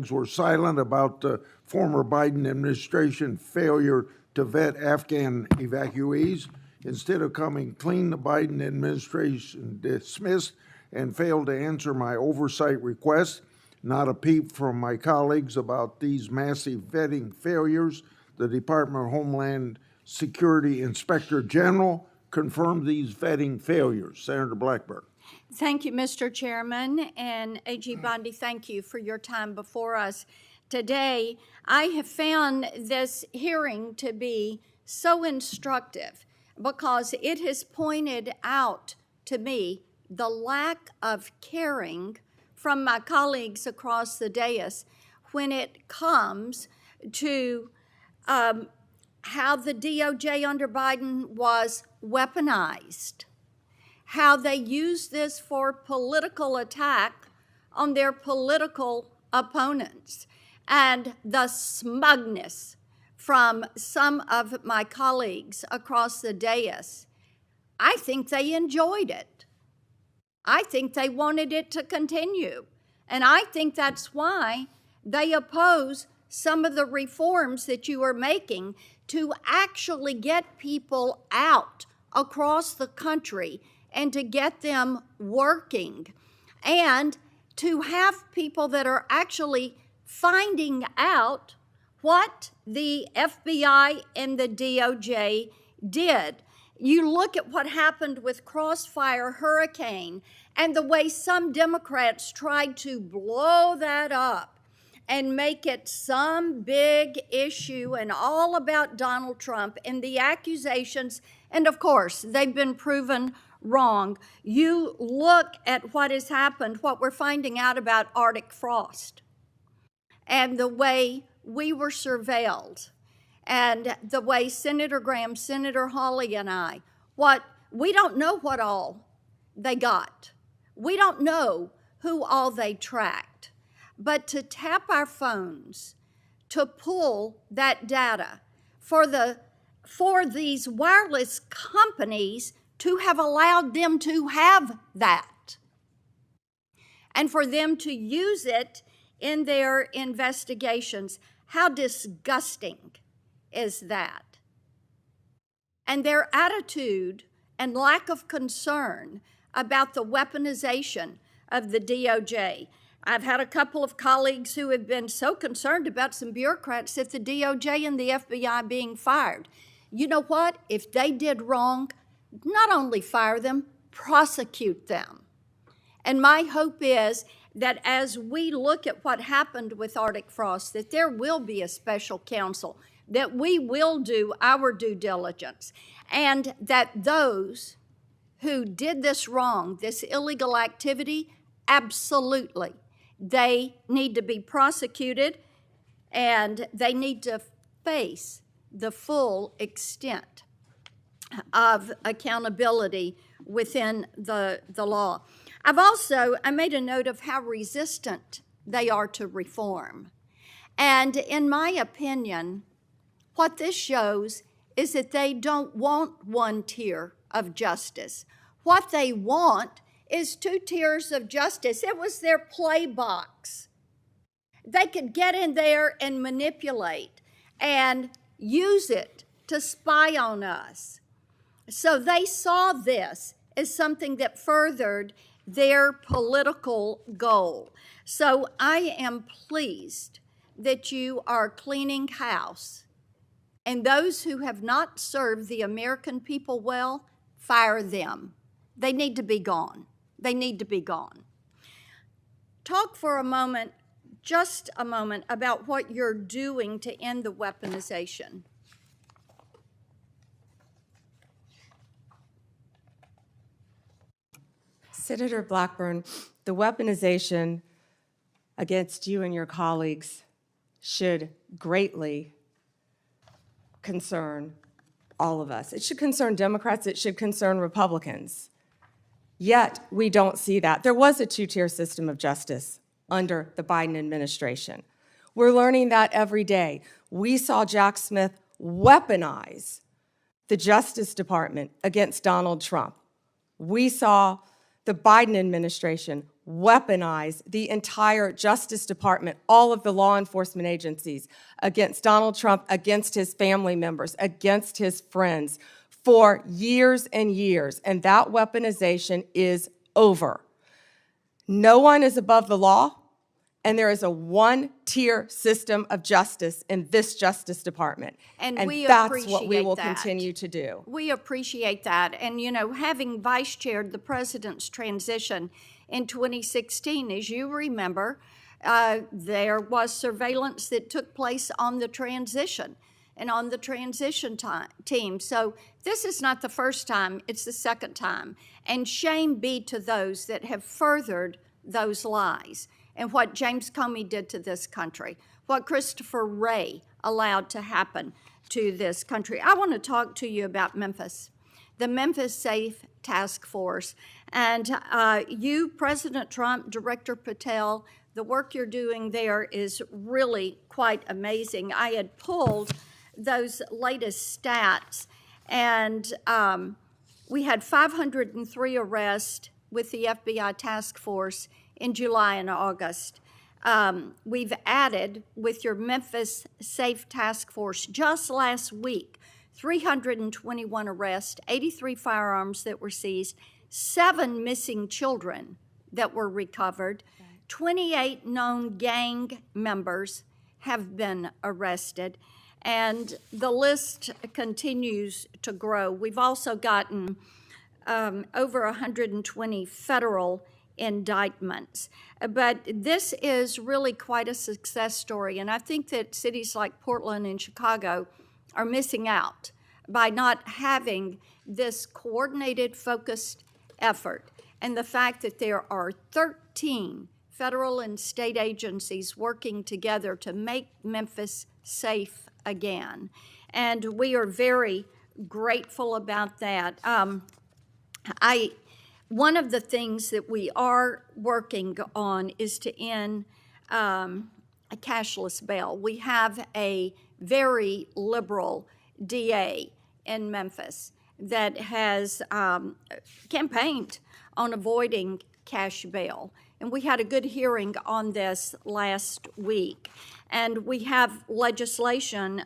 colleagues were silent about the former Biden administration failure to vet Afghan evacuees. Instead of coming clean, the Biden administration dismissed and failed to answer my oversight request. Not a peep from my colleagues about these massive vetting failures. The Department of Homeland Security Inspector General confirmed these vetting failures. Senator Blackburn. Thank you, Mr. Chairman, and AG Bondi, thank you for your time before us today. I have found this hearing to be so instructive because it has pointed out to me the lack of caring from my colleagues across the dais when it comes to how the DOJ under Biden was weaponized, how they used this for political attack on their political opponents, and the smugness from some of my colleagues across the dais. I think they enjoyed it. I think they wanted it to continue. And I think that's why they oppose some of the reforms that you are making to actually get people out across the country and to get them working and to have people that are actually finding out what the FBI and the DOJ did. You look at what happened with Crossfire Hurricane and the way some Democrats tried to blow that up and make it some big issue and all about Donald Trump and the accusations, and of course, they've been proven wrong. You look at what has happened, what we're finding out about Arctic frost, and the way we were surveilled, and the way Senator Graham, Senator Hawley, and I, we don't know what all they got. We don't know who all they tracked. But to tap our phones, to pull that data for these wireless companies to have allowed them to have that, and for them to use it in their investigations, how disgusting is that? And their attitude and lack of concern about the weaponization of the DOJ. I've had a couple of colleagues who have been so concerned about some bureaucrats at the DOJ and the FBI being fired. You know what? If they did wrong, not only fire them, prosecute them. And my hope is that as we look at what happened with Arctic frost, that there will be a special counsel, that we will do our due diligence, and that those who did this wrong, this illegal activity, absolutely, they need to be prosecuted and they need to face the full extent of accountability within the law. I made a note of how resistant they are to reform. And in my opinion, what this shows is that they don't want one tier of justice. What they want is two tiers of justice. It was their play box. They could get in there and manipulate and use it to spy on us. So they saw this as something that furthered their political goal. So I am pleased that you are cleaning house. And those who have not served the American people well, fire them. They need to be gone. They need to be gone. Talk for a moment, just a moment, about what you're doing to end the weaponization. Senator Blackburn, the weaponization against you and your colleagues should greatly concern all of us. It should concern Democrats. It should concern Republicans. Yet, we don't see that. There was a two-tier system of justice under the Biden administration. We're learning that every day. We saw Jack Smith weaponize the Justice Department against Donald Trump. We saw the Biden administration weaponize the entire Justice Department, all of the law enforcement agencies, against Donald Trump, against his family members, against his friends for years and years, and that weaponization is over. No one is above the law, and there is a one-tier system of justice in this Justice Department. And we that's what we will appreciate that. continue to do. We appreciate that. And, you know, having vice-chaired the president's transition in 2016, as you remember, there was surveillance that took place on the transition and on the transition team. So this is not the first time, it's the second time. And shame be to those that have furthered those lies and what James Comey did to this country, what Christopher Wray allowed to happen to this country. I want to talk to you about Memphis, the Memphis Safe Task Force. And you, President Trump, Director Patel, the work you're doing there is really quite amazing. I had pulled those latest stats, and we had 503 arrests with the FBI task force in July and August. We've added, with your Memphis Safe Task Force, just last week, 321 arrests, 83 firearms that were seized, 7 missing children that were recovered, 28 known gang members have been arrested, and the list continues to grow. We've also gotten over 120 federal indictments. But this is really quite a success story, and I think that cities like Portland and Chicago are missing out by not having this coordinated, focused effort. And the fact that there are 13 federal and state agencies working together to make Memphis safe again. And we are very grateful about that. One of the things that we are working on is to end a cashless bail. We have a very liberal DA in Memphis that has campaigned on avoiding cash bail. And we had a good hearing on this last week. And we have legislation,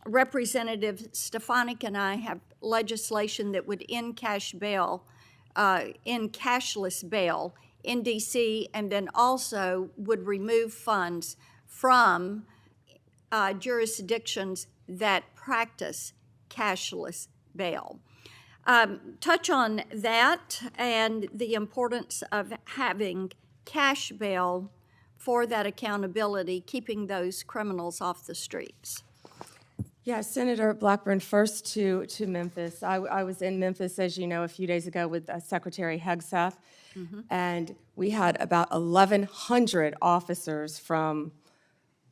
Representative Stefanik and I have legislation that would end cashless bail in D.C., and then also would remove funds from jurisdictions that practice cashless bail. Touch on that and the importance of having cash bail for that accountability, keeping those criminals off the streets. Yeah, Senator Blackburn, first to Memphis. I was in Memphis, as you know, a few days ago with Secretary Hegseth, and we had about 1,100 officers from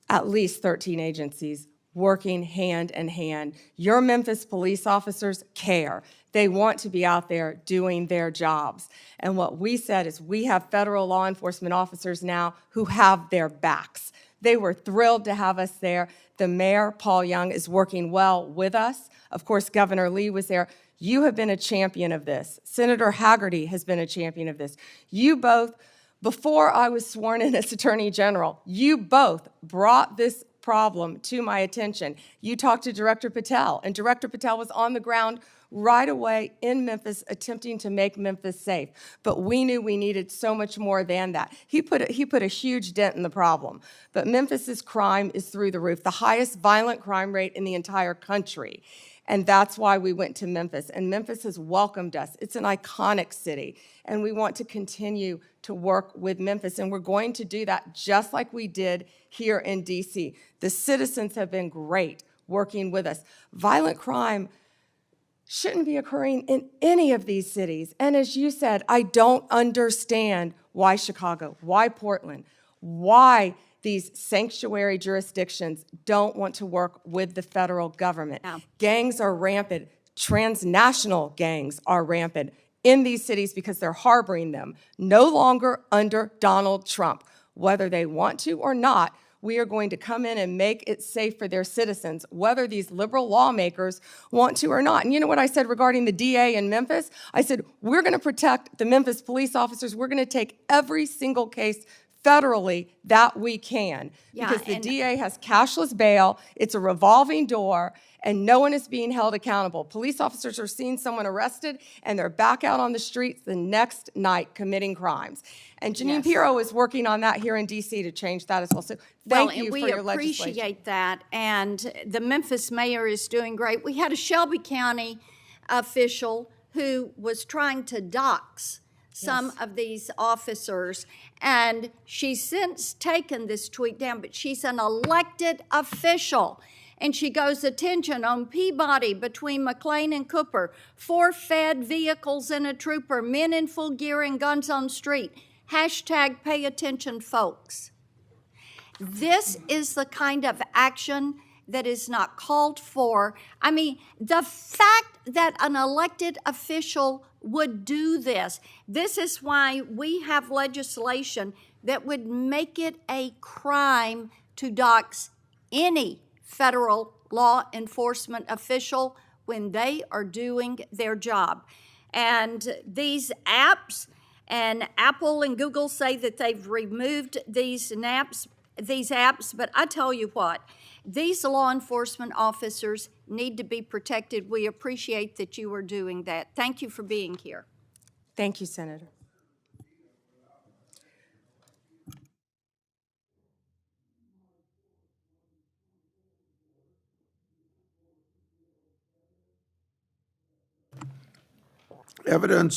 at least 13 agencies working hand in hand. Your Memphis police officers care. They want to be out there doing their jobs. And what we said is we have federal law enforcement officers now who have their backs. They were thrilled to have us there. The mayor, Paul Young, is working well with us. Of course, Governor Lee was there. You have been a champion of this. Senator Haggerty has been a champion of this. You both, before I was sworn in as Attorney General, you both brought this problem to my attention. You talked to Director Patel, and Director Patel was on the ground right away in Memphis attempting to make Memphis safe. But we knew we needed so much more than that. He put a huge dent in the problem. But Memphis's crime is through the roof, the highest violent crime rate in the entire country. And that's why we went to Memphis. And Memphis has welcomed us. It's an iconic city. And we want to continue to work with Memphis. And we're going to do that just like we did here in D.C. The citizens have been great working with us. Violent crime shouldn't be occurring in any of these cities. And as you said, I don't understand why Chicago, why Portland, why these sanctuary jurisdictions don't want to work with the federal government. Yeah. Gangs are rampant. Transnational gangs are rampant in these cities because they're harboring them, no longer under Donald Trump. Whether they want to or not, we are going to come in and make it safe for their citizens, whether these liberal lawmakers want to or not. And you know what I said regarding the DA in Memphis? I said, we're going to protect the Memphis police officers. We're going to take every single case federally that we can, because the DA has cashless bail, it's a revolving door, and no one is being held accountable. Police officers are seeing someone arrested, and they're back out on the streets the next night committing crimes. And Janine Pirro is working on that here in D.C. to change that as well. So thank you for your legislation. We appreciate that, and the Memphis mayor is doing great. We had a Shelby County official who was trying to dox some of these officers, and she's since taken this tweet down, but she's an elected official. And she goes, attention on Peabody between McLean and Cooper, 4 fed vehicles and a trooper, men in full gear and guns on street. Hashtag pay attention, folks. This is the kind of action that is not called for. I mean, the fact that an elected official would do this, this is why we have legislation that would make it a crime to dox any federal law enforcement official when they are doing their job. And these apps, and Apple and Google say that they've removed these apps, but I tell you what, these law enforcement officers need to be protected. We appreciate that you are doing that. Thank you for being here. Thank you, Senator. Evidence